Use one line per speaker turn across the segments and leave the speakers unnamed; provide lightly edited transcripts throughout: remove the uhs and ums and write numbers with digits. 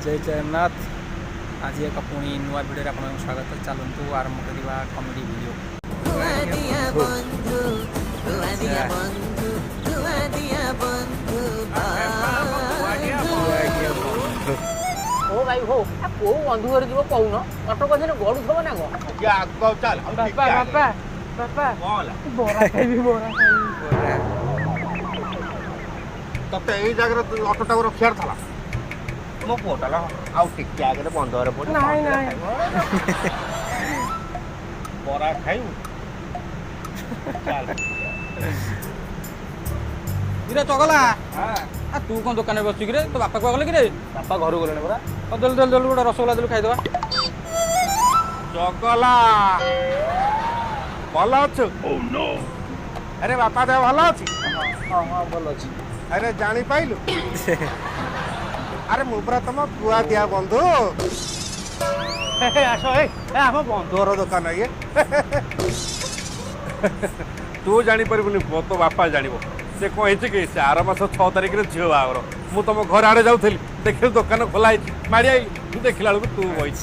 जय जगन्नाथ। आज एक पुणी नुआ भिडियो आप स्वागत। चलतु आरंभ करवा कमेडी भिडियो।
ओ भाई हो को बंधु घर जीव कौन ऑटो कथन गड़ू थब ना
चल
बापा बापा बापा बोरा खाइबी बोरा खाइबी
तते एई जगह ऑटोटा रखियार था मो पोटाला आउ टिके आगे बंद रे पड़
नहीं नहीं
बरा खाइबू चल
इरे चगला
हां
आ तू कोन दुकान में बसि रे तो बापा को गले कि रे
बापा घर गले बरा
जल्दी जल्दी जल्दी गोटा रसगोल्ला दिलु खाइ दबा
चगला भल अच्छु ओ नो अरे बापा दे भल अछि
हां हां भल अछि
अरे जानी पाइलु अरे मुबरा तुम बुआ दिया बंधु आसो ए हम बंधुर दुकान ये तू जानी परबुनी तो बापा जानिबो से कहि कि से आर मास 6 तारिख रे झियो बागर मु तुम घर आड़े जाउथली देखि दुकान खोला है माड़ी आई देखिला बेलू तू बइछ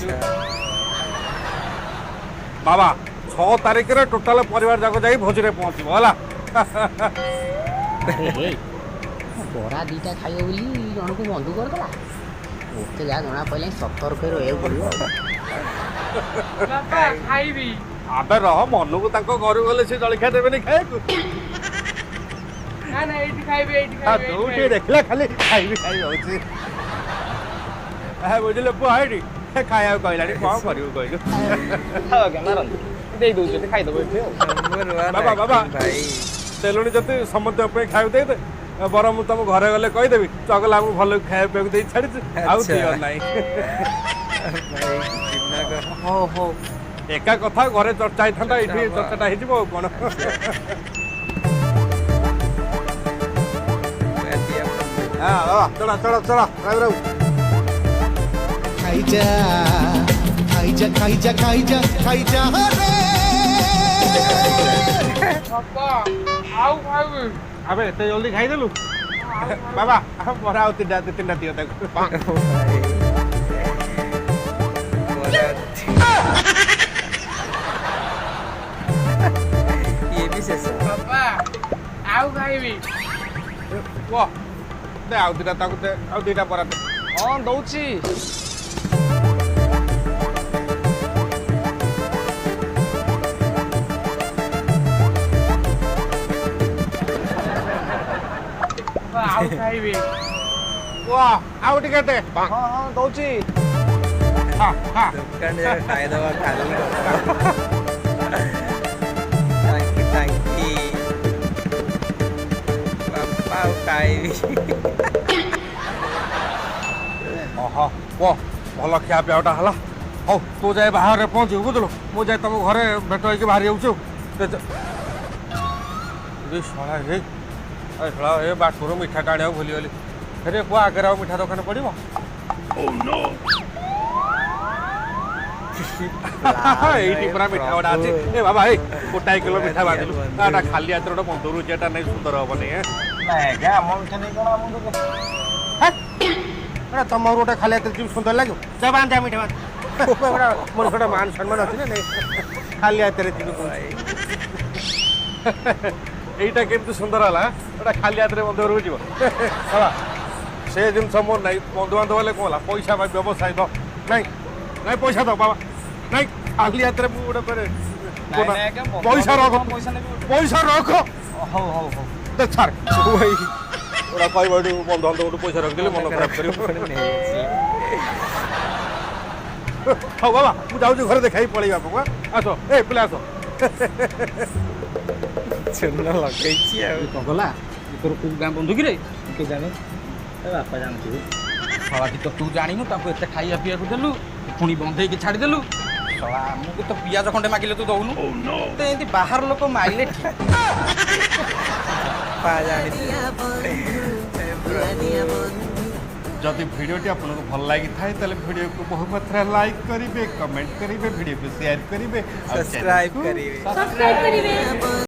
बाबा 6 तारिख रे टोटल परिवार जाको जाई भोज रे पहुंचबो होला
बरा दीटा खाइब बोली जन को बंधु करदेला ओके जा जना पहले सतर्क रहे पड़ो
बापा खाइबी
आबे रह मनु को ताको घर गले से जलखिया देबेनी खाए को
ना ना एठी खाइबी
आ तू के देखला खाली खाइबी खाइ होची आ बुझले पो हाइडी खाया कहलानी कोन करियो कहलु
खाओ के मारन देई दउ जे खाइ दबो एठी
बाबा बाबा
भाई
तेलुनी जति समझ पे खाइ दे दे बरम मु तुम घरे गले कहि देबी चगला मु भल खाए पे दे छाड़ी आउ दियो नाही
भाई चिन्ना कर
हो हो
एका कथा घरे चर्चा थांदा इठी चर्चाटा हि जिवो कोन हां चला चला चला ड्राइवर
खाइजा खाइजा खाइजा खाइजा खाइजा रे
बापा आउ खाइबी
अबे एते जल्दी खाइ देलु बाबा बरा आउ तीनटा दियो ताको
ये भी शेष
बापा आउ खाइबी
वो दे आउ दिटा ताको दे आउ दिटा बरा दे
हां दउची आउ खाइबी
वाह आउ टिके दे
हां हां दउची
हां हां
दुकान जा खाए दवा खाली टांकी टांकी बापा खाई
ओहो वो भल खिया पियाटा हला हो तू जाए बाहर रे पहुंच बुझलो मु जाए तुम घरे भेट होई के बाहर जाउछु रे साला रे अरे साला ए बाटुरो मिठा टाणिया भूली गली अरे को आगे राव मिठा दुकान पड़िबो ओ नो एइटी पूरा मिठा वडा अछि ए बाबा ए गोटाई किलो मिठा बादिलु आटा खाली आतरडा बंदरू जेटा नै सुंदर होबनी है
नहीं क्या हम मिठा नहीं कोना हम तो
अरे तमर गोटा खाली आतर जीव सुंदर लागो जबान जा मिठा बात मोर छोटा मान सम्मान अछि नै खाली आतर जीव এইটা কিন্তু সুন্দর হলা ওটা খালি হাতে বন্ধ করবো যাব হলা সে জিনিস মোর নাই বন্ধু বান্ধব হলে কোলা পয়সা বা ব্যবসায় দাও নাই নাই পয়সা দাও বাবা নাই খালি হাতে মু ওটা করে পয়সা রাখো পয়সা রাখো
हो हो हो
দে ছাড় ওই ওটা কই বড় বন্ধু বান্ধব ওটা পয়সা রাখ দিলে মন খারাপ করিব হও বাবা মু যাউছি ঘরে দেখাই পড়ি বাপু আসো এ পিলা আসো
चुना लगैछि आ
गला तोर को गां बंधु कि रे के जाने ए बापा जानथि साला की तो तू जानिनु ताको एते खाइया पिया को देलु पुनी बंधे के छाडी देलु साला हमको तो पियाज खंडे मागिले तू दउनु ते एंती बाहर लोक माइले
पा जानी
जदि भिडियोटी आपको भल लगी था भिडियो को बहुत मात्रा लाइक करेंगे कमेंट करेंगे भिडियो को शेयर करेंगे
सब्सक्राइब करेंगे